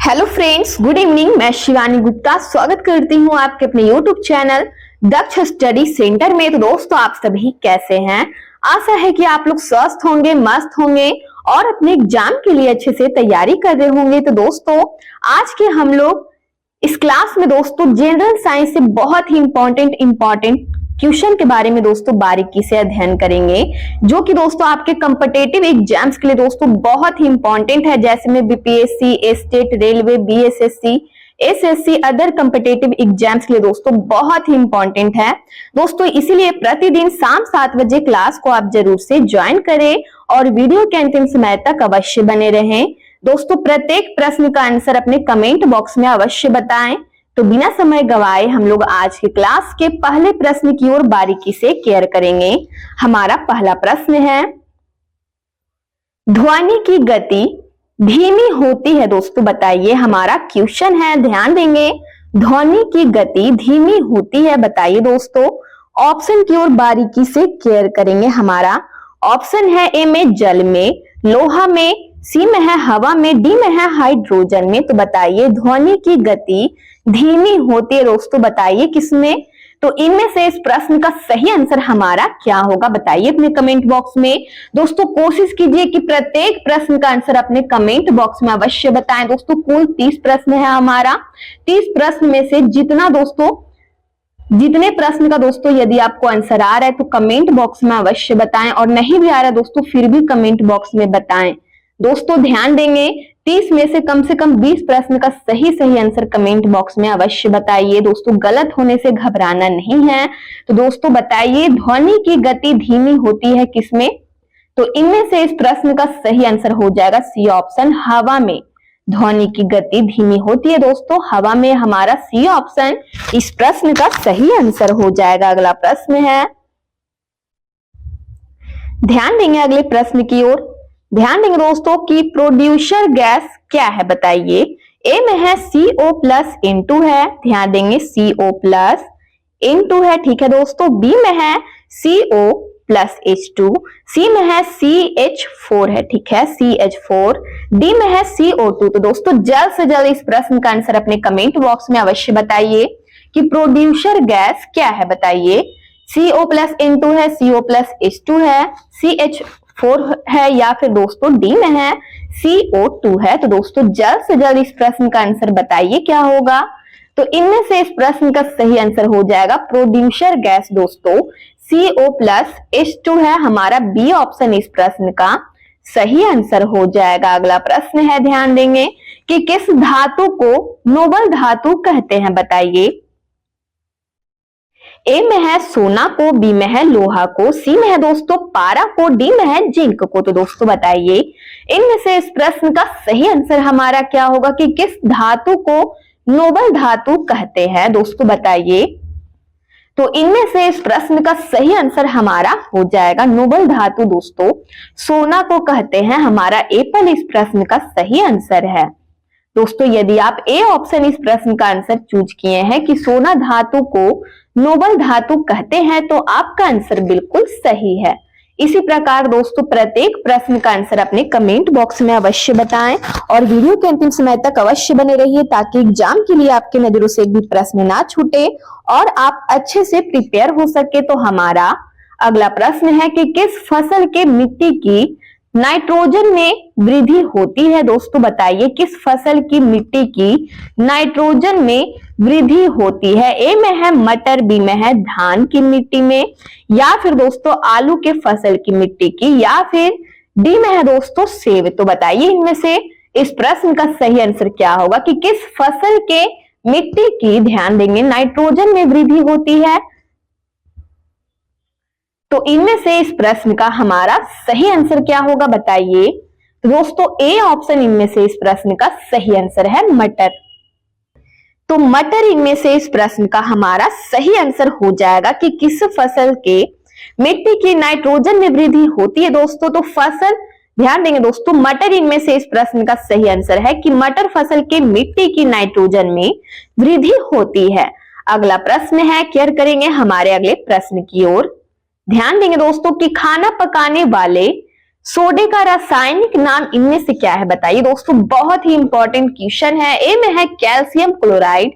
Hello friends, good evening. मैं शिवानी गुप्ता स्वागत करती हूँ आपके अपने यूट्यूब चैनल दक्ष स्टडी सेंटर में। तो दोस्तों, आप सभी कैसे हैं? आशा है कि आप लोग स्वस्थ होंगे, मस्त होंगे और अपने एग्जाम के लिए अच्छे से तैयारी कर रहे होंगे। तो दोस्तों, आज के हम लोग इस क्लास में दोस्तों जनरल साइंस से बहुत ही इंपॉर्टेंट क्वेश्चन के बारे में दोस्तों बारीकी से अध्ययन करेंगे, जो कि दोस्तों आपके कॉम्पिटिटिव एग्जाम्स के लिए दोस्तों बहुत ही इंपॉर्टेंट है। जैसे में BPSC, state, railway, BSSC, SSC, other competitive exams के लिए दोस्तों बहुत ही इंपॉर्टेंट है दोस्तों। इसीलिए प्रतिदिन शाम 7 बजे क्लास को आप जरूर से ज्वाइन करें और वीडियो के अंतिम समय तक अवश्य बने रहें। दोस्तों, प्रत्येक प्रश्न का आंसर अपने कमेंट बॉक्स में अवश्य बताएं। तो बिना समय गवाए हम लोग आज के क्लास के पहले प्रश्न की ओर बारीकी से केयर करेंगे। हमारा पहला प्रश्न है, ध्वनि की गति धीमी होती है। दोस्तों बताइए, हमारा क्वेश्चन है, ध्यान देंगे। ध्वनि की गति धीमी होती है, बताइए दोस्तों। ऑप्शन की ओर बारीकी से केयर करेंगे। हमारा ऑप्शन है ए में जल में, लोहा में, सी में है हवा में, डी में है हाइड्रोजन में। तो बताइए ध्वनि की गति धीमी होती है दोस्तों, बताइए किसमें? तो इनमें से इस प्रश्न का सही आंसर हमारा क्या होगा, बताइए अपने कमेंट बॉक्स में। दोस्तों, कोशिश कीजिए कि प्रत्येक प्रश्न का आंसर अपने कमेंट बॉक्स में अवश्य बताएं। दोस्तों, कुल 30 प्रश्न है हमारा। 30 प्रश्न में से जितने प्रश्न का दोस्तों यदि आपको आंसर आ रहा है तो कमेंट बॉक्स में अवश्य बताएं, और नहीं भी आ रहा है दोस्तों फिर भी कमेंट बॉक्स में बताएं। दोस्तों ध्यान देंगे, 30 में से कम 20 प्रश्न का सही आंसर कमेंट बॉक्स में अवश्य बताइए। दोस्तों, गलत होने से घबराना नहीं है। तो दोस्तों बताइए, ध्वनि की गति धीमी होती है किसमें? तो इनमें से इस प्रश्न का सही आंसर हो जाएगा सी ऑप्शन, हवा में ध्वनि की गति धीमी होती है। दोस्तों, हवा में हमारा सी ऑप्शन इस प्रश्न का सही आंसर हो जाएगा। अगला प्रश्न है, ध्यान देंगे अगले प्रश्न की ओर। ध्यान देंगे दोस्तों कि प्रोड्यूसर गैस क्या है, बताइए। ए में है CO+N2 है, ध्यान देंगे CO+N2 है, ठीक है दोस्तों। बी में है CO+H2, सी में है CH4 है, ठीक है CH4, डी में है CO2। तो दोस्तों जल्द से जल्द इस प्रश्न का आंसर अपने कमेंट बॉक्स में अवश्य बताइए कि प्रोड्यूसर गैस क्या है, बताइए। CO+N2 है, CO+H2 है, CH4 है, या फिर दोस्तों डी में है CO2 है। तो दोस्तों जल्द से जल्द इस प्रश्न का आंसर बताइए क्या होगा। तो इनमें से इस प्रश्न का सही आंसर हो जाएगा प्रोड्यूसर गैस दोस्तों CO+H2 है, हमारा बी ऑप्शन इस प्रश्न का सही आंसर हो जाएगा। अगला प्रश्न है, ध्यान देंगे कि किस धातु को नोबल धातु कहते हैं, बताइए। ए में है सोना को, बी में है लोहा को, सी में है दोस्तों पारा को, डी में है जिंक को। तो दोस्तों बताइए इनमें से इस प्रश्न का सही आंसर हमारा क्या होगा कि किस धातु को नोबल धातु कहते हैं, दोस्तों बताइए। तो इनमें से इस प्रश्न का सही आंसर हमारा हो जाएगा नोबल धातु दोस्तों सोना को कहते हैं, हमारा एप्पल इस प्रश्न का सही आंसर है। दोस्तों, यदि आप ए ऑप्शन इस प्रश्न का आंसर चूज किए हैं कि सोना धातु को नोबल धातु कहते हैं, तो आपका आंसर बिल्कुल सही है। इसी प्रकार दोस्तों प्रत्येक प्रश्न का आंसर अपने कमेंट बॉक्स में अवश्य बताएं और वीडियो के अंतिम समय तक अवश्य बने रहिए, ताकि एग्जाम के लिए आपके नजरों से एक भी प्रश्न ना छूटे और आप अच्छे से प्रिपेयर हो सके। तो हमारा अगला प्रश्न है कि किस फसल के मिट्टी की नाइट्रोजन में वृद्धि होती है, दोस्तों बताइए किस फसल की मिट्टी की नाइट्रोजन में वृद्धि होती है। ए में है मटर, बी में है धान की मिट्टी में, या फिर दोस्तों आलू के फसल की मिट्टी की, या फिर डी में है दोस्तों सेब। तो बताइए इनमें से इस प्रश्न का सही आंसर क्या होगा कि किस फसल के मिट्टी की, ध्यान देंगे, नाइट्रोजन में वृद्धि होती है। तो इनमें से इस प्रश्न का हमारा सही आंसर क्या होगा, बताइए। तो दोस्तों ए ऑप्शन इनमें से इस प्रश्न का सही आंसर है मटर। तो मटर इनमें से इस प्रश्न का हमारा सही आंसर हो जाएगा कि किस फसल के मिट्टी की नाइट्रोजन में वृद्धि होती है। दोस्तों तो फसल, ध्यान देंगे दोस्तों, मटर इनमें से इस प्रश्न का सही आंसर है कि मटर फसल के मिट्टी की नाइट्रोजन में वृद्धि होती है। अगला प्रश्न है, केयर करेंगे हमारे अगले प्रश्न की ओर। ध्यान देंगे दोस्तों कि खाना पकाने वाले सोडे का रासायनिक नाम इनमें से क्या है बताइए दोस्तों, बहुत ही इंपॉर्टेंट क्वेश्चन है। ए में है कैल्शियम क्लोराइड,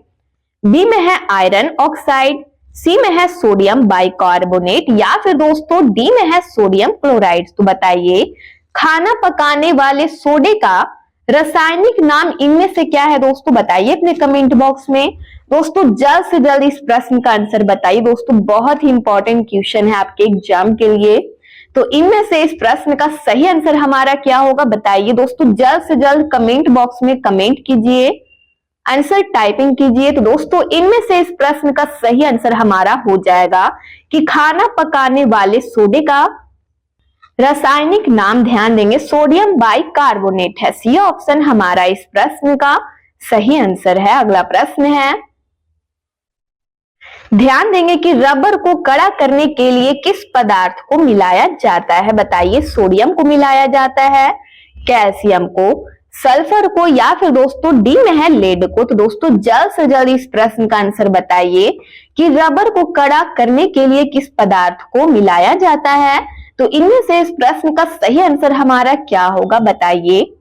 बी में है आयरन ऑक्साइड, सी में है सोडियम बाइकार्बोनेट या फिर दोस्तों डी में है सोडियम क्लोराइड। तो बताइए खाना पकाने वाले सोडे का रासायनिक नाम इनमें से क्या है दोस्तों, बताइए अपने कमेंट बॉक्स में। दोस्तों जल्द से जल्द इस प्रश्न का आंसर बताइए दोस्तों, बहुत ही इंपॉर्टेंट क्वेश्चन है आपके एग्जाम के लिए। तो इनमें से इस प्रश्न का सही आंसर हमारा क्या होगा बताइए दोस्तों, जल्द से जल्द कमेंट बॉक्स में कमेंट कीजिए, आंसर टाइपिंग कीजिए। तो दोस्तों इनमें से इस प्रश्न का सही आंसर हमारा हो जाएगा कि खाना पकाने वाले सोडे का रासायनिक नाम ध्यान देंगे सोडियम बाइकार्बोनेट है। सी ऑप्शन हमारा इस प्रश्न का सही आंसर है। अगला प्रश्न है, ध्यान देंगे कि रबर को कड़ा करने के लिए किस पदार्थ को मिलाया जाता है बताइए। सोडियम को मिलाया जाता है, कैल्शियम को, सल्फर को या फिर दोस्तों डी में है लेड को। तो दोस्तों जल्द से जल्द इस प्रश्न का आंसर बताइए कि रबर को कड़ा करने के लिए किस पदार्थ को मिलाया जाता है। तो इनमें से इस प्रश्न का सही आंसर हमारा क्या होगा बताइए।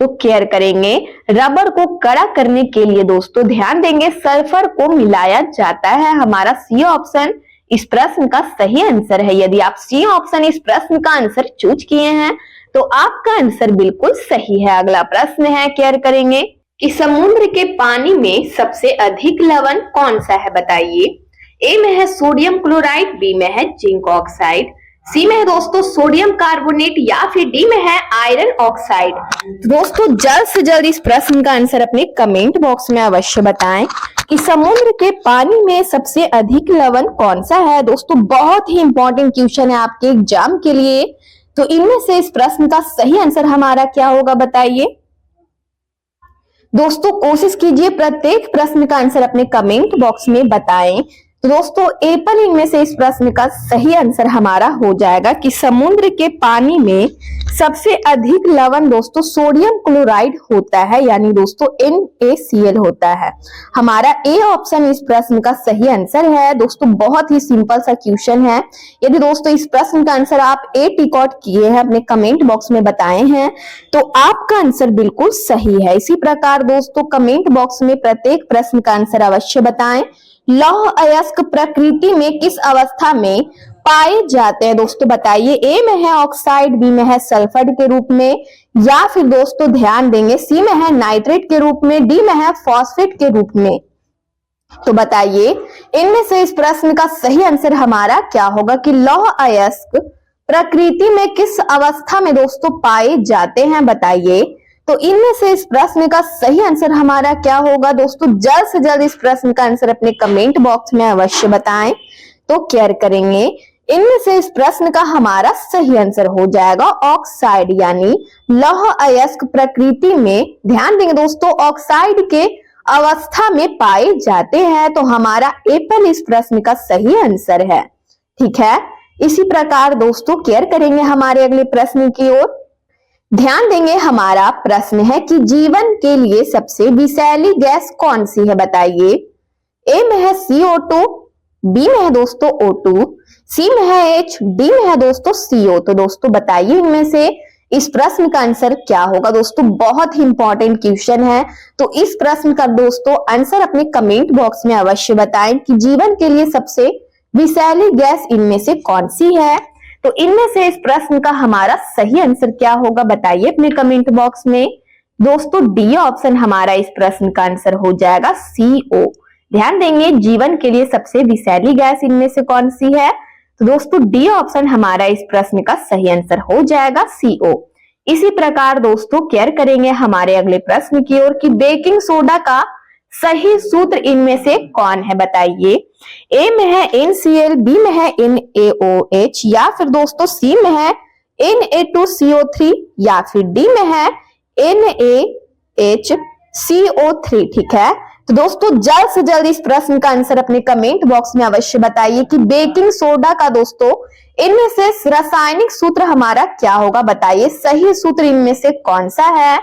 तो केयर करेंगे रबर को कड़ा करने के लिए दोस्तों ध्यान देंगे सल्फर को मिलाया जाता है। हमारा सी ऑप्शन इस प्रश्न का सही आंसर है। यदि आप सी ऑप्शन इस प्रश्न का आंसर चूज किए हैं तो आपका आंसर बिल्कुल सही है। अगला प्रश्न है, केयर करेंगे कि समुद्र के पानी में सबसे अधिक लवण कौन सा है बताइए। ए में है सोडियम क्लोराइड, बी में है जिंक ऑक्साइड, सी में है दोस्तों सोडियम कार्बोनेट या फिर डी में है आयरन ऑक्साइड। दोस्तों जल्द से जल्द इस प्रश्न का आंसर अपने कमेंट बॉक्स में अवश्य बताएं कि समुद्र के पानी में सबसे अधिक लवण कौन सा है। दोस्तों बहुत ही इंपॉर्टेंट क्वेश्चन है आपके एग्जाम के लिए। तो इनमें से इस प्रश्न का सही आंसर हमारा क्या होगा बताइए। दोस्तों कोशिश कीजिए प्रत्येक प्रश्न का आंसर अपने कमेंट बॉक्स में बताएं। तो दोस्तों एप्पल इनमें से इस प्रश्न का सही आंसर हमारा हो जाएगा कि समुद्र के पानी में सबसे अधिक लवण दोस्तों सोडियम क्लोराइड होता है, यानी दोस्तों NaCl होता है। हमारा ए ऑप्शन इस प्रश्न का सही आंसर है। दोस्तों बहुत ही सिंपल सा क्वेश्चन है। यदि दोस्तों इस प्रश्न का आंसर आप ए टिक आउट किए हैं, अपने कमेंट बॉक्स में बताए हैं, तो आपका आंसर बिल्कुल सही है। इसी प्रकार दोस्तों कमेंट बॉक्स में प्रत्येक प्रश्न का आंसर अवश्य बताएं। लौह अयस्क प्रकृति में किस अवस्था में पाए जाते हैं दोस्तों बताइए। ए में है ऑक्साइड, बी में है सल्फर के रूप में या फिर दोस्तों ध्यान देंगे सी में है नाइट्रेट के रूप में, डी में है फॉस्फेट के रूप में। तो बताइए इनमें से इस प्रश्न का सही आंसर हमारा क्या होगा कि लौह अयस्क प्रकृति में किस अवस्था में दोस्तों पाए जाते हैं बताइए। तो इनमें से इस प्रश्न का सही आंसर हमारा क्या होगा दोस्तों, जल्द से जल्द इस प्रश्न का आंसर अपने कमेंट बॉक्स में अवश्य बताएं। तो केयर करेंगे इनमें से इस प्रश्न का हमारा सही आंसर हो जाएगा ऑक्साइड, यानी लौह अयस्क प्रकृति में ध्यान देंगे दोस्तों ऑक्साइड के अवस्था में पाए जाते हैं। तो हमारा एप्पल इस प्रश्न का सही आंसर है। ठीक है, इसी प्रकार दोस्तों केयर करेंगे हमारे अगले प्रश्न की ओर। ध्यान देंगे हमारा प्रश्न है कि जीवन के लिए सबसे विषैली गैस कौन सी है बताइए। ए में है CO2, बी में है दोस्तों O2, सी में है H, डी में है दोस्तों CO। तो दोस्तों बताइए इनमें से इस प्रश्न का आंसर क्या होगा। दोस्तों बहुत ही इंपॉर्टेंट क्वेश्चन है। तो इस प्रश्न का दोस्तों आंसर अपने कमेंट बॉक्स में अवश्य बताएं कि जीवन के लिए सबसे विषैली गैस इनमें से कौन सी है। तो इनमें से इस प्रश्न का हमारा सही आंसर क्या होगा बताइए अपने कमेंट बॉक्स में। दोस्तों डी ऑप्शन हमारा इस प्रश्न का आंसर हो जाएगा CO। ध्यान देंगे जीवन के लिए सबसे विषैली गैस इनमें से कौन सी है। तो दोस्तों डी ऑप्शन हमारा इस प्रश्न का सही आंसर हो जाएगा CO। इसी प्रकार दोस्तों केयर करेंगे हमारे अगले प्रश्न की ओर कि बेकिंग सोडा का सही सूत्र इनमें से कौन है बताइए। ए में है NaCl, बी में है NaOH या फिर दोस्तों सी में है Na2CO3 या फिर डी में है NaHCO3। ठीक है, तो दोस्तों जल्द से जल्द इस प्रश्न का आंसर अपने कमेंट बॉक्स में अवश्य बताइए कि बेकिंग सोडा का दोस्तों इनमें से रासायनिक सूत्र हमारा क्या होगा बताइए। सही सूत्र इनमें से कौन सा है।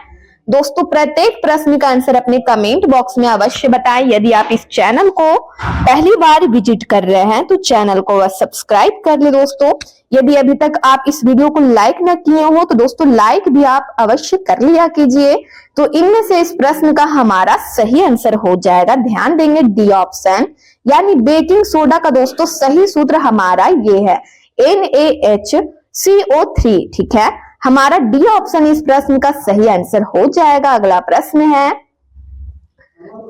दोस्तों प्रत्येक प्रश्न का आंसर अपने कमेंट बॉक्स में अवश्य बताएं। यदि आप इस चैनल को पहली बार विजिट कर रहे हैं तो चैनल को सब्सक्राइब कर ले दोस्तों। यदि अभी तक आप इस वीडियो को लाइक न किए हो तो दोस्तों लाइक भी आप अवश्य कर लिया कीजिए। तो इनमें से इस प्रश्न का हमारा सही आंसर हो जाएगा, ध्यान देंगे, डी ऑप्शन, यानी बेकिंग सोडा का दोस्तों सही सूत्र हमारा ये है NaHCO3। ठीक है, हमारा डी ऑप्शन इस प्रश्न का सही आंसर हो जाएगा। अगला प्रश्न है,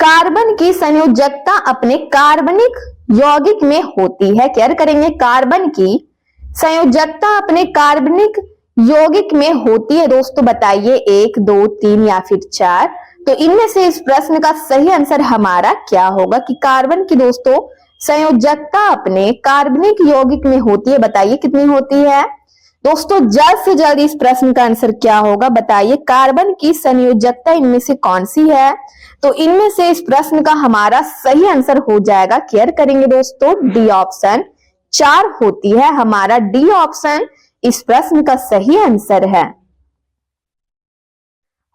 कार्बन की संयोजकता अपने कार्बनिक यौगिक में होती है। क्या करेंगे, कार्बन की संयोजकता अपने कार्बनिक यौगिक में होती है दोस्तों, बताइए 1, 2, 3 या फिर 4। तो इनमें से इस प्रश्न का सही आंसर हमारा क्या होगा कि कार्बन की दोस्तों संयोजकता अपने कार्बनिक यौगिक में होती है, बताइए कितनी होती है दोस्तों। जल्द से जल्द इस प्रश्न का आंसर क्या होगा, बताइए कार्बन की संयोजकता इनमें से कौन सी है। तो इनमें से इस प्रश्न का हमारा सही आंसर हो जाएगा, केयर करेंगे दोस्तों, डी ऑप्शन 4 होती है। हमारा डी ऑप्शन इस प्रश्न का सही आंसर है।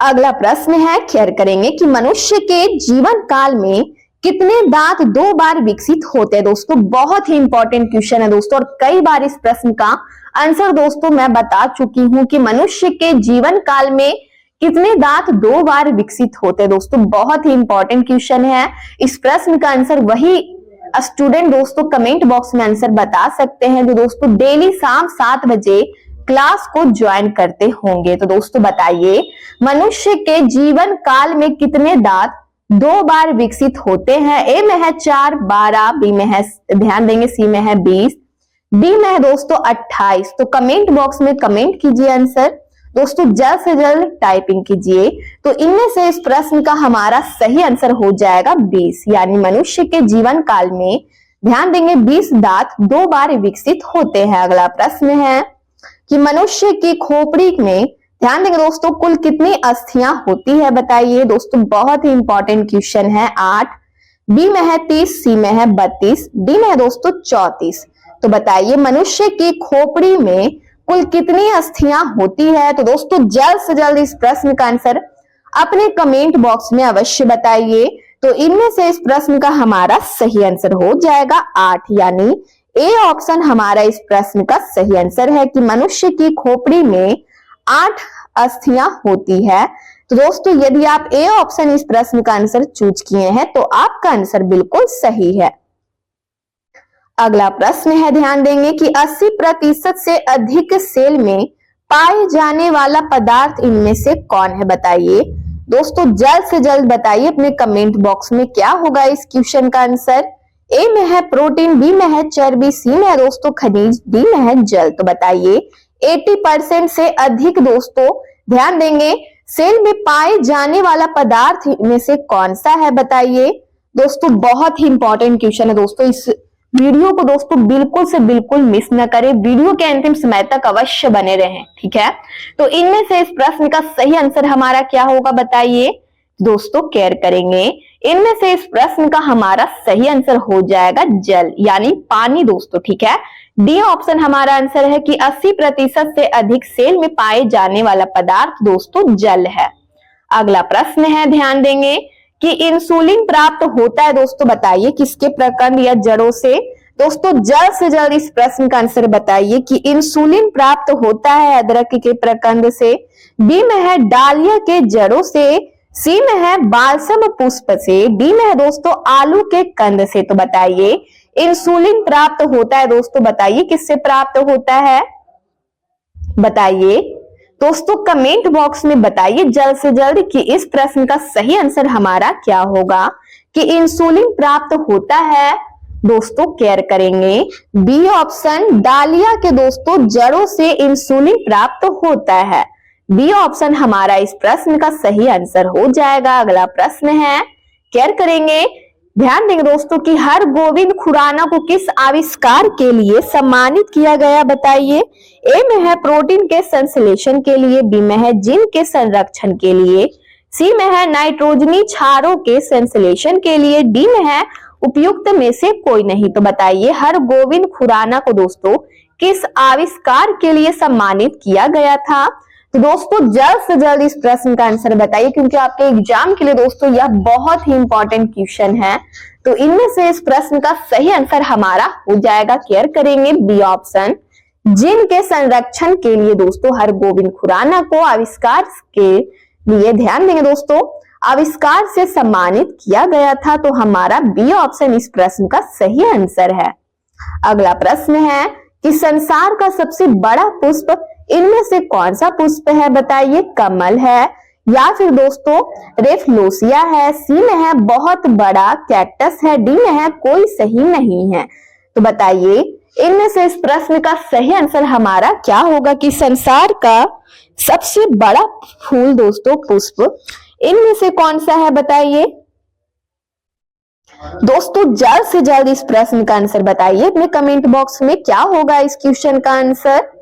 अगला प्रश्न है, केयर करेंगे कि मनुष्य के जीवन काल में कितने दांत 2 बार विकसित होते हैं। दोस्तों बहुत ही इंपॉर्टेंट क्वेश्चन है दोस्तों, और कई बार इस प्रश्न का आंसर दोस्तों मैं बता चुकी हूं कि मनुष्य के जीवन काल में कितने दांत 2 बार विकसित होते हैं। दोस्तों बहुत ही इंपॉर्टेंट क्वेश्चन है। इस प्रश्न का आंसर वही स्टूडेंट दोस्तों कमेंट बॉक्स में आंसर बता सकते हैं जो दोस्तों डेली शाम 7 बजे क्लास को ज्वाइन करते होंगे। तो दोस्तों बताइए मनुष्य के जीवन काल में कितने दांत 2 बार विकसित होते हैं। ए में है 4, 12, बी में है, ध्यान देंगे, सी में है 20, डी में है दोस्तों 28। तो कमेंट बॉक्स में कमेंट कीजिए आंसर दोस्तों, जल्द से जल्द टाइपिंग कीजिए। तो इनमें से इस प्रश्न का हमारा सही आंसर हो जाएगा 20, यानी मनुष्य के जीवन काल में ध्यान देंगे 20 दांत 2 बार विकसित होते हैं। अगला प्रश्न है कि मनुष्य की खोपड़ी में ध्यान देंगे दोस्तों कुल कितनी अस्थियां होती है, बताइए दोस्तों, बहुत ही इंपॉर्टेंट क्वेश्चन है। 8, बी में है 30, सी में है 32, डी में है दोस्तों 34। तो बताइए मनुष्य की खोपड़ी में कुल कितनी अस्थियां होती है। तो दोस्तों जल्द से जल्द इस प्रश्न का आंसर अपने कमेंट बॉक्स में अवश्य बताइए। तो इनमें से इस प्रश्न का हमारा सही आंसर हो जाएगा 8, यानी ए ऑप्शन हमारा इस प्रश्न का सही आंसर है कि मनुष्य की खोपड़ी में 8 अस्थियां होती है। तो दोस्तों यदि आप ए ऑप्शन इस प्रश्न का आंसर चूज किए हैं तो आपका आंसर बिल्कुल सही है। अगला प्रश्न है, ध्यान देंगे कि 80% से अधिक सेल में पाए जाने वाला पदार्थ इनमें से कौन है, बताइए दोस्तों, जल्द से जल्द बताइए अपने कमेंट बॉक्स में क्या होगा इस क्वेश्चन का आंसर। ए में है प्रोटीन, बी में है चर्बी, सी में है दोस्तों खनिज, डी में है जल। तो बताइए 80% से अधिक दोस्तों ध्यान देंगे सेल में पाए जाने वाला पदार्थ में से कौन सा है, बताइए दोस्तों। बहुत ही इंपॉर्टेंट क्वेश्चन है दोस्तों, इस वीडियो को दोस्तों बिल्कुल से बिल्कुल मिस न करें, वीडियो के अंतिम समय तक अवश्य बने रहें, ठीक है। तो इनमें से इस प्रश्न का सही आंसर हमारा क्या होगा, बताइए दोस्तों, केयर करेंगे। इनमें से इस प्रश्न का हमारा सही आंसर हो जाएगा जल, यानी पानी दोस्तों, ठीक है। डी ऑप्शन हमारा आंसर है कि 80% से अधिक सेल में पाए जाने वाला पदार्थ दोस्तों जल है। अगला प्रश्न है, ध्यान देंगे कि इंसुलिन प्राप्त होता है दोस्तों, बताइए किसके प्रकंद या जड़ों से। दोस्तों जल्द से जल्द इस प्रश्न का आंसर बताइए कि इंसुलिन प्राप्त होता है अदरक के प्रकंद से, बी में है डालिया के जड़ों से, सी में है बालसम पुष्प से, डी में है दोस्तों आलू के कंद से। तो बताइए इंसुलिन प्राप्त होता है दोस्तों, बताइए किससे प्राप्त होता है, बताइए दोस्तों कमेंट बॉक्स में बताइए जल्द से जल्द कि इस प्रश्न का सही आंसर हमारा क्या होगा कि इंसुलिन प्राप्त होता है दोस्तों, केयर करेंगे बी ऑप्शन डालिया के दोस्तों जड़ों से इंसुलिन प्राप्त होता है। बी ऑप्शन हमारा इस प्रश्न का सही आंसर हो जाएगा। अगला प्रश्न है, केयर करेंगे, ध्यान देंगे दोस्तों कि हर गोविंद खुराना को किस आविष्कार के लिए सम्मानित किया गया, बताइए। ए में है प्रोटीन के संश्लेषण के लिए, बी में है जिंक के संरक्षण के लिए, सी में है नाइट्रोजनी क्षारों के संश्लेषण के लिए, डी में है उपयुक्त में से कोई नहीं। तो बताइए हर गोविंद खुराना को दोस्तों किस आविष्कार के लिए सम्मानित किया गया था। तो दोस्तों जल्द से जल्द इस प्रश्न का आंसर बताइए, क्योंकि आपके एग्जाम के लिए दोस्तों यह बहुत ही इंपॉर्टेंट क्वेश्चन है। तो इनमें से इस प्रश्न का सही आंसर हमारा हो जाएगा, केयर करेंगे बी ऑप्शन, जिनके संरक्षण के लिए दोस्तों हरगोविंद खुराना को आविष्कार के लिए, ध्यान देंगे दोस्तों, आविष्कार से सम्मानित किया गया था। तो हमारा बी ऑप्शन इस प्रश्न का सही आंसर है। अगला प्रश्न है कि संसार का सबसे बड़ा पुष्प इनमें से कौन सा पुष्प है, बताइए। कमल है, या फिर दोस्तों रेफलोसिया है, सी में है बहुत बड़ा कैक्टस है, डी में है कोई सही नहीं है। तो बताइए इनमें से इस प्रश्न का सही आंसर हमारा क्या होगा कि संसार का सबसे बड़ा फूल दोस्तों पुष्प इनमें से कौन सा है, बताइए। दोस्तों जल्द से जल्द इस प्रश्न का आंसर बताइए अपने कमेंट बॉक्स में, क्या होगा इस क्वेश्चन का आंसर।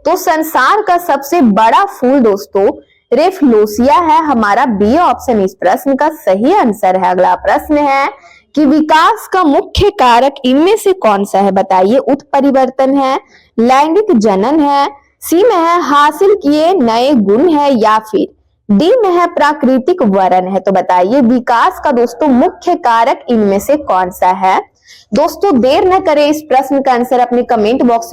तो संसार का सबसे बड़ा फूल दोस्तों रेफलोसिया है, हमारा बी ऑप्शन इस प्रश्न का सही आंसर है। अगला प्रश्न है कि विकास का मुख्य कारक इनमें से कौन सा है, बताइए। उत्परिवर्तन है, लैंगिक जनन है, सी में है हासिल किए नए गुण है, या फिर डी में है प्राकृतिक वरण है। तो बताइए विकास का दोस्तों मुख्य कारक इनमें से कौन सा है। दोस्तों देर न करें इस प्रश्न का आंसर अपने कमेंट बॉक्स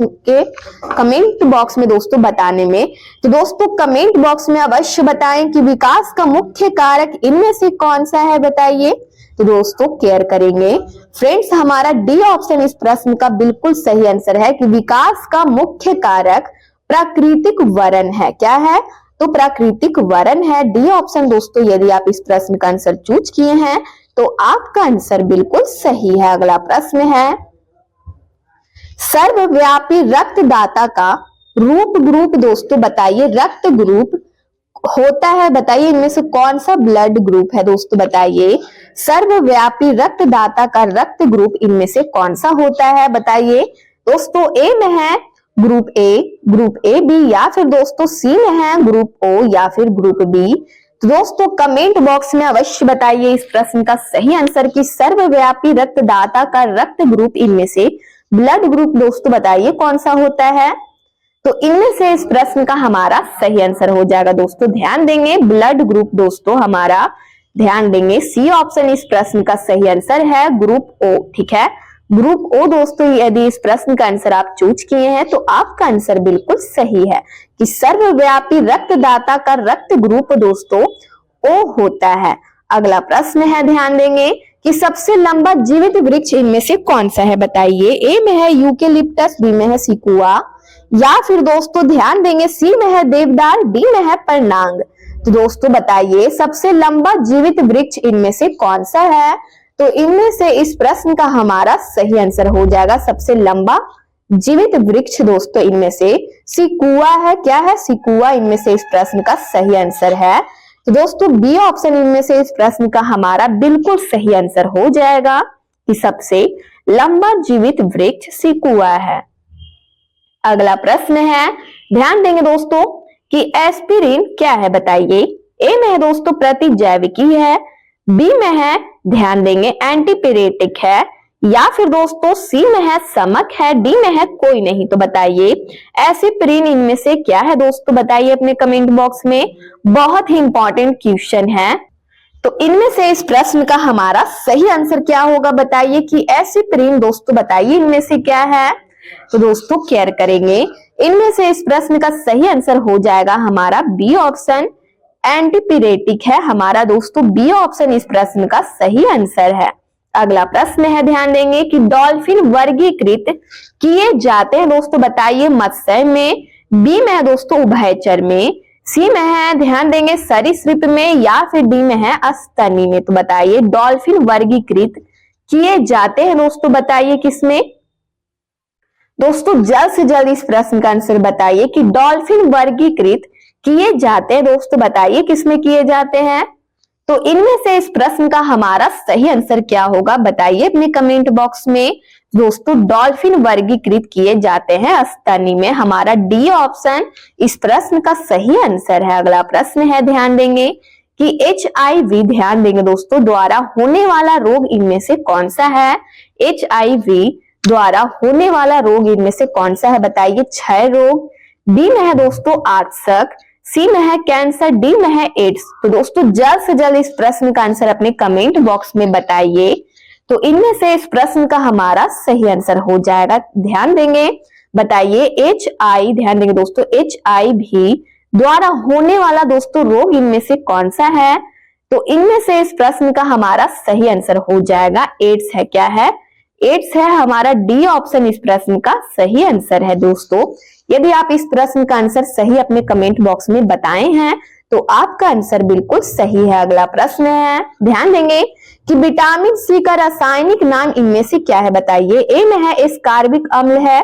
में दोस्तों बताने में। तो दोस्तों कमेंट बॉक्स में अवश्य बताएं कि विकास का मुख्य कारक इनमें से कौन सा है, बताइए। तो दोस्तों केयर करेंगे फ्रेंड्स, हमारा डी ऑप्शन इस प्रश्न का बिल्कुल सही आंसर है कि विकास का मुख्य कारक प्राकृतिक वरण है। क्या है, तो प्राकृतिक वरण है, डी ऑप्शन दोस्तों। यदि आप इस प्रश्न का आंसर चूज किए हैं तो आपका आंसर बिल्कुल सही है। अगला प्रश्न है सर्वव्यापी रक्तदाता का रूप ग्रुप दोस्तों, बताइए। रक्त ग्रुप होता है, बताइए इनमें से कौन सा ब्लड ग्रुप है दोस्तों, बताइए। सर्वव्यापी रक्तदाता का रक्त ग्रुप इनमें से कौन सा होता है, बताइए। दोस्तों ए में है ग्रुप ए बी, या फिर दोस्तों सी में है ग्रुप ओ, या फिर ग्रुप बी। तो दोस्तों कमेंट बॉक्स में अवश्य बताइए इस प्रश्न का सही आंसर कि सर्वव्यापी रक्तदाता का रक्त ग्रुप इनमें से ब्लड ग्रुप दोस्तों बताइए कौन सा होता है। तो इनमें से इस प्रश्न का हमारा सही आंसर हो जाएगा दोस्तों, ध्यान देंगे ब्लड ग्रुप दोस्तों हमारा, ध्यान देंगे सी ऑप्शन इस प्रश्न का सही आंसर है, ग्रुप ओ। ठीक है, ग्रुप ओ दोस्तों। यदि इस प्रश्न का आंसर आप चूज किए हैं तो आपका आंसर बिल्कुल सही है कि सर्वव्यापी रक्तदाता का रक्त ग्रुप दोस्तों ओ होता है। अगला प्रश्न है, ध्यान देंगे कि सबसे लंबा जीवित वृक्ष इनमें से कौन सा है, बताइए। ए में है यूकेलिप्टस, बी में है सिकुआ, या फिर दोस्तों ध्यान देंगे सी में है देवदार, डी में है परनांग। तो दोस्तों बताइए सबसे लंबा जीवित वृक्ष इनमें से कौन सा है। तो इनमें से इस प्रश्न का हमारा सही आंसर हो जाएगा सबसे लंबा जीवित वृक्ष दोस्तों इनमें से सिकुआ है। क्या है, सिकुआ इनमें से इस प्रश्न का सही आंसर है। तो दोस्तों बी ऑप्शन इनमें से इस प्रश्न का हमारा बिल्कुल सही आंसर हो जाएगा कि सबसे लंबा जीवित वृक्ष सिकुआ है। अगला प्रश्न है, ध्यान देंगे दोस्तों कि एस्पिरिन क्या है, बताइए। ए में है दोस्तों प्रतिजैविकी है, बी में है ध्यान देंगे एंटीपिरेटिक है, या फिर दोस्तों सी में है समक है, डी में है कोई नहीं। तो बताइए एस्पिरिन इनमें से क्या है दोस्तों, बताइए अपने कमेंट बॉक्स में, बहुत ही इंपॉर्टेंट क्वेश्चन है। तो इनमें से इस प्रश्न का हमारा सही आंसर क्या होगा, बताइए कि एस्पिरिन दोस्तों बताइए इनमें से क्या है। तो दोस्तों केयर करेंगे, इनमें से इस प्रश्न का सही आंसर हो जाएगा हमारा बी ऑप्शन एंटीपिरेटिक है, हमारा दोस्तों बी ऑप्शन इस प्रश्न का सही आंसर है। अगला प्रश्न है, ध्यान देंगे कि डॉल्फिन वर्गीकृत किए जाते हैं दोस्तों, बताइए। मत्स्य में, बी में है दोस्तों उभयचर में, सी में है ध्यान देंगे सरीसृप में, या फिर डी में है स्तनी में। तो बताइए डॉल्फिन वर्गीकृत किए जाते हैं दोस्तों, बताइए किसमें। दोस्तों जल्द से जल्द इस प्रश्न का आंसर बताइए कि डॉल्फिन वर्गीकृत किए जाते हैं दोस्तों, बताइए किसमें किए जाते हैं। तो इनमें से इस प्रश्न का हमारा सही आंसर क्या होगा, बताइए अपने कमेंट बॉक्स में। दोस्तों डॉल्फिन वर्गीकृत किए जाते हैं स्तनी में, हमारा डी ऑप्शन इस प्रश्न का सही आंसर है। अगला प्रश्न है, ध्यान देंगे कि HIV ध्यान देंगे दोस्तों द्वारा होने वाला रोग इनमें से कौन सा है। HIV द्वारा होने वाला रोग इनमें से कौन सा है, बताइए। क्षय रोग, बी में है दोस्तों आर्तशक, सी में है कैंसर, डी में है एड्स। तो दोस्तों जल्द से जल्द इस प्रश्न का आंसर अपने कमेंट बॉक्स में बताइए। तो इनमें से इस प्रश्न का हमारा सही आंसर हो जाएगा, ध्यान देंगे, बताइए HIV, ध्यान देंगे दोस्तों, HIV द्वारा होने वाला दोस्तों रोग इनमें से कौन सा है? तो इनमें से इस प्रश्न का हमारा सही आंसर हो जाएगा एड्स है। क्या है? एड्स है, हमारा डी ऑप्शन इस प्रश्न का सही आंसर है। दोस्तों यदि आप इस प्रश्न का आंसर सही अपने कमेंट बॉक्स में बताए हैं तो आपका आंसर बिल्कुल सही है। अगला प्रश्न है, ध्यान देंगे कि विटामिन सी का रासायनिक नाम इनमें से क्या है? बताइए। ए में है एस्कार्बिक अम्ल है,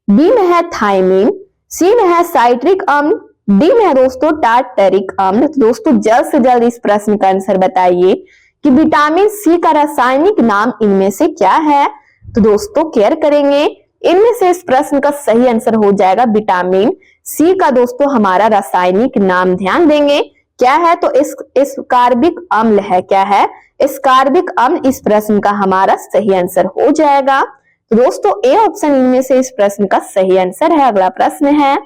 बी में है थायमिन, सी में है साइट्रिक अम्ल, डी में है दोस्तों टार्टरिक अम्ल। तो दोस्तों जल्द से जल्द इस प्रश्न का आंसर बताइए कि विटामिन सी का रासायनिक नाम इनमें से क्या है? तो दोस्तों केयर करेंगे, इनमें से इस प्रश्न का सही आंसर हो जाएगा विटामिन सी का दोस्तों हमारा रासायनिक नाम, ध्यान देंगे क्या है? तो एस्कार्बिक अम्ल है। क्या है? एस्कार्बिक अम्ल इस प्रश्न का हमारा सही आंसर हो जाएगा। तो दोस्तों ए ऑप्शन इनमें से इस प्रश्न का सही आंसर है। अगला प्रश्न है,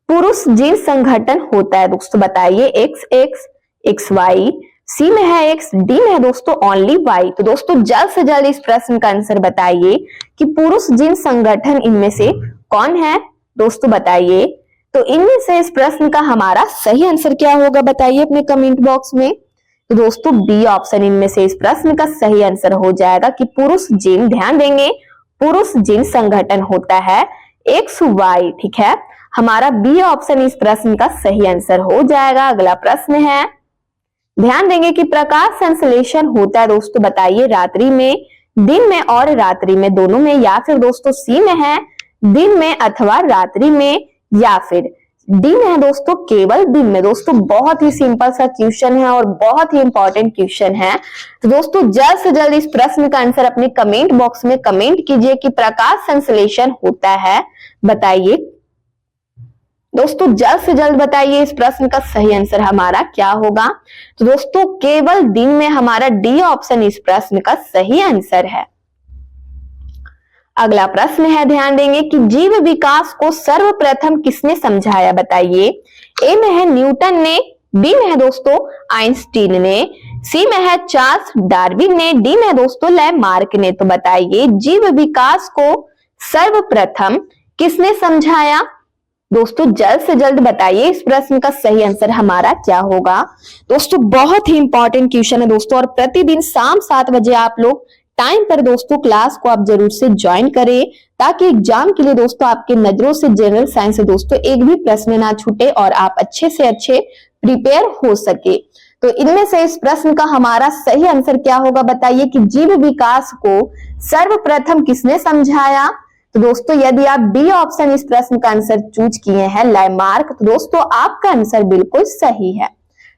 पुरुष जीन संगठन होता है दोस्तों, बताइए। XX, XY, सी में है X, डी में है दोस्तों ओनली Y। तो दोस्तों जल्द से जल्द इस प्रश्न का आंसर बताइए कि पुरुष जीन संगठन इनमें से कौन है? दोस्तों बताइए। तो इनमें से इस प्रश्न का हमारा सही आंसर क्या होगा? बताइए अपने कमेंट बॉक्स में। तो दोस्तों बी ऑप्शन इनमें से इस प्रश्न का सही आंसर हो जाएगा कि पुरुष जीन, ध्यान देंगे, पुरुष जीन संगठन होता है XY, ठीक है। हमारा बी ऑप्शन इस प्रश्न का सही आंसर हो जाएगा। अगला प्रश्न है, ध्यान देंगे कि प्रकाश संश्लेषण होता है दोस्तों, बताइए। रात्रि में, दिन में और रात्रि में दोनों में, या फिर दोस्तों सी में है दिन में अथवा रात्रि में, या फिर डी में है दोस्तों केवल दिन में। दोस्तों बहुत ही सिंपल सा क्वेश्चन है और बहुत ही इंपॉर्टेंट क्वेश्चन है। तो दोस्तों जल्द से जल्द इस प्रश्न का आंसर अपने कमेंट बॉक्स में कमेंट कीजिए कि प्रकाश संश्लेषण होता है, बताइए। दोस्तों जल्द से जल्द बताइए इस प्रश्न का सही आंसर हमारा क्या होगा? तो दोस्तों केवल दिन में हमारा डी ऑप्शन इस प्रश्न का सही आंसर है। अगला प्रश्न है, ध्यान देंगे कि जीव विकास को सर्वप्रथम किसने समझाया? बताइए। ए में है न्यूटन ने, बी में है दोस्तों आइंस्टीन ने, सी में है चार्ल्स डार्विन ने, डी में है दोस्तों लैमार्क ने। तो बताइए जीव विकास को सर्वप्रथम किसने समझाया? दोस्तों जल्द से जल्द बताइए इस प्रश्न का सही आंसर हमारा क्या होगा? दोस्तों बहुत ही इंपॉर्टेंट क्वेश्चन है दोस्तों, और प्रतिदिन शाम 7 बजे आप लोग टाइम पर दोस्तों क्लास को आप जरूर से ज्वाइन करें, ताकि एग्जाम के लिए दोस्तों आपके नजरों से जनरल साइंस से दोस्तों एक भी प्रश्न ना छूटे और आप अच्छे से अच्छे प्रिपेयर हो सके। तो इनमें से इस प्रश्न का हमारा सही आंसर क्या होगा? बताइए कि जीव विकास को सर्वप्रथम किसने समझाया? तो दोस्तों यदि आप बी ऑप्शन इस प्रश्न का आंसर चूज किए हैं लैमार्क, तो दोस्तों आपका आंसर बिल्कुल सही है।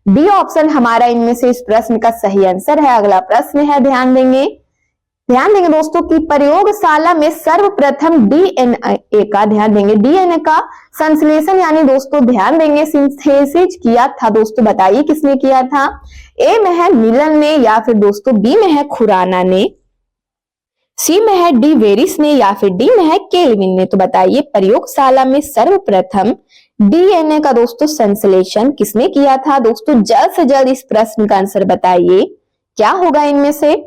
डी ऑप्शन हमारा इनमें से इस प्रश्न का सही आंसर है। अगला प्रश्न है, ध्यान देंगे दोस्तों कि प्रयोगशाला में सर्वप्रथम डीएनए का, ध्यान देंगे डीएनए का संश्लेषण यानी दोस्तों ध्यान देंगे सिंथेसिस किया था। दोस्तों बताइए किसने किया था? ए में है मिलन ने, या फिर दोस्तों बी में है खुराना ने, सी में है डी वेरिस ने, या फिर डी में है केल्विन ने। तो बताइए प्रयोगशाला में सर्वप्रथम डीएनए का दोस्तों संश्लेषण किसने किया था? दोस्तों जल्द से जल्द इस प्रश्न का आंसर बताइए क्या होगा इनमें से?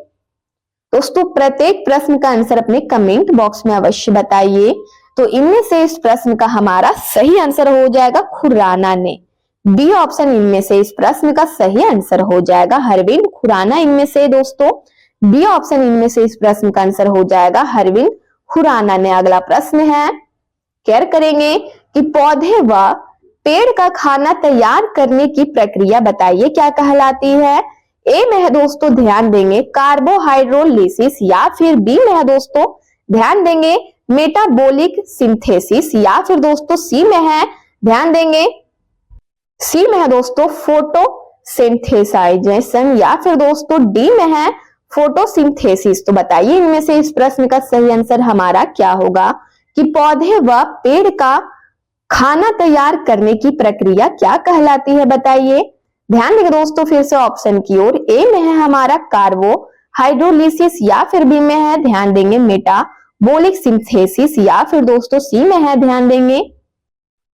दोस्तों प्रत्येक प्रश्न का आंसर अपने कमेंट बॉक्स में अवश्य बताइए। तो इनमें से इस प्रश्न का हमारा सही आंसर हो जाएगा खुराना ने। बी ऑप्शन इनमें से इस प्रश्न का सही आंसर हो जाएगा हरविंद खुराना। इनमें से दोस्तों बी ऑप्शन इनमें से इस प्रश्न का आंसर हो जाएगा हरविंद खुराना ने। अगला प्रश्न है, केयर करेंगे कि पौधे व पेड़ का खाना तैयार करने की प्रक्रिया बताइए क्या कहलाती है? ए में है दोस्तों ध्यान देंगे कार्बोहाइड्रोलिसिस, या फिर बी में है दोस्तों ध्यान देंगे मेटाबॉलिक सिंथेसिस, या फिर दोस्तों सी में है ध्यान देंगे सी में है दोस्तों फोटोसिंथेसाइजेशन, या फिर दोस्तों डी में है फोटोसिंथेसिस। तो बताइए इनमें से इस प्रश्न का सही आंसर हमारा क्या होगा कि पौधे व पेड़ का खाना तैयार करने की प्रक्रिया क्या कहलाती है? बताइए। ध्यान देंगे दोस्तों फिर से ऑप्शन की ओर। ए में है हमारा कार्बोहाइड्रोलिसिस, या फिर बी में है ध्यान देंगे मेटाबॉलिक सिंथेसिस, या फिर दोस्तों सी में है ध्यान देंगे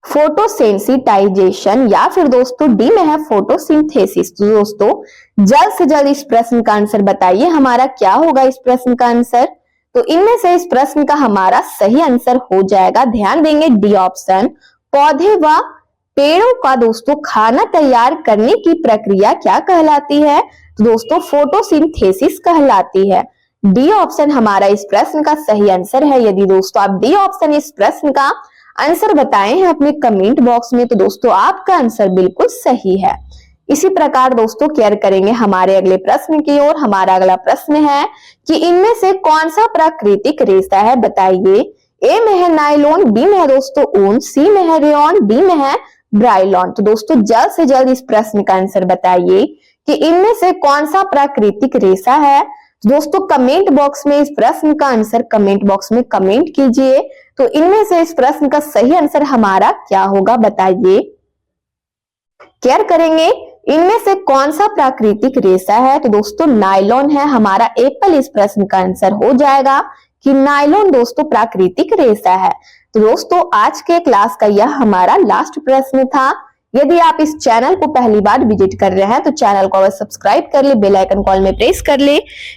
फोटोसेंसिटाइजेशन या फिर दोस्तों डी में है फोटोसिंथेसिस। तो दोस्तों जल्द से जल्द इस प्रश्न का आंसर बताइए, हमारा क्या होगा इस प्रश्न का आंसर। तो इनमें से इस प्रश्न का हमारा सही आंसर हो जाएगा, ध्यान देंगे, डी ऑप्शन, पौधे व पेड़ों का दोस्तों खाना तैयार करने की प्रक्रिया क्या कहलाती है। तो दोस्तों फोटोसिंथेसिस कहलाती है। डी ऑप्शन हमारा इस प्रश्न का सही आंसर है। यदि दोस्तों आप डी ऑप्शन इस प्रश्न का आंसर बताए हैं अपने कमेंट बॉक्स में, तो दोस्तों आपका आंसर बिल्कुल सही है। इसी प्रकार दोस्तों केयर करेंगे हमारे अगले प्रश्न की ओर। हमारा अगला प्रश्न है कि इनमें से कौन सा प्राकृतिक रेशा है, बताइए। ए में है नायलॉन, बी में है दोस्तों ऊन, सी में है रेयॉन, डी में है ब्राइलॉन। तो दोस्तों जल्द से जल्द इस प्रश्न का आंसर बताइए कि इनमें से कौन सा प्राकृतिक रेशा है। दोस्तों कमेंट बॉक्स में इस प्रश्न का आंसर कमेंट बॉक्स में कमेंट कीजिए। तो इनमें से इस प्रश्न का सही आंसर हमारा क्या होगा, बताइए। केयर करेंगे इनमें से कौन सा प्राकृतिक रेशा है। तो दोस्तों नायलॉन है हमारा एप्पल इस प्रश्न का आंसर हो जाएगा कि नायलॉन दोस्तों प्राकृतिक रेशा है। तो दोस्तों आज के क्लास का यह हमारा लास्ट प्रश्न था। यदि आप इस चैनल को पहली बार विजिट कर रहे हैं तो चैनल को अवश्य सब्सक्राइब कर ले, बेल आइकन कॉल में प्रेस कर ले,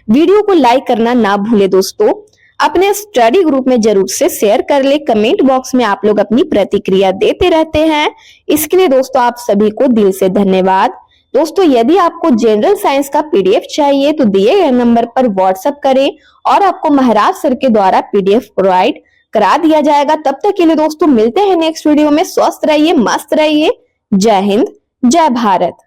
वीडियो को लाइक करना ना भूले दोस्तों, अपने स्टडी ग्रुप में जरूर से शेयर कर ले। कमेंट बॉक्स में आप लोग अपनी प्रतिक्रिया देते रहते हैं, इसके लिए दोस्तों आप सभी को दिल से धन्यवाद। दोस्तों यदि आपको जनरल साइंस का पीडीएफ चाहिए तो दिए गए नंबर पर व्हाट्सएप करें और आपको महाराज सर के द्वारा पीडीएफ प्रोवाइड करा दिया जाएगा। तब तक के लिए दोस्तों मिलते हैं नेक्स्ट वीडियो में। स्वस्थ रहिए, मस्त रहिए। जय हिंद, जय भारत।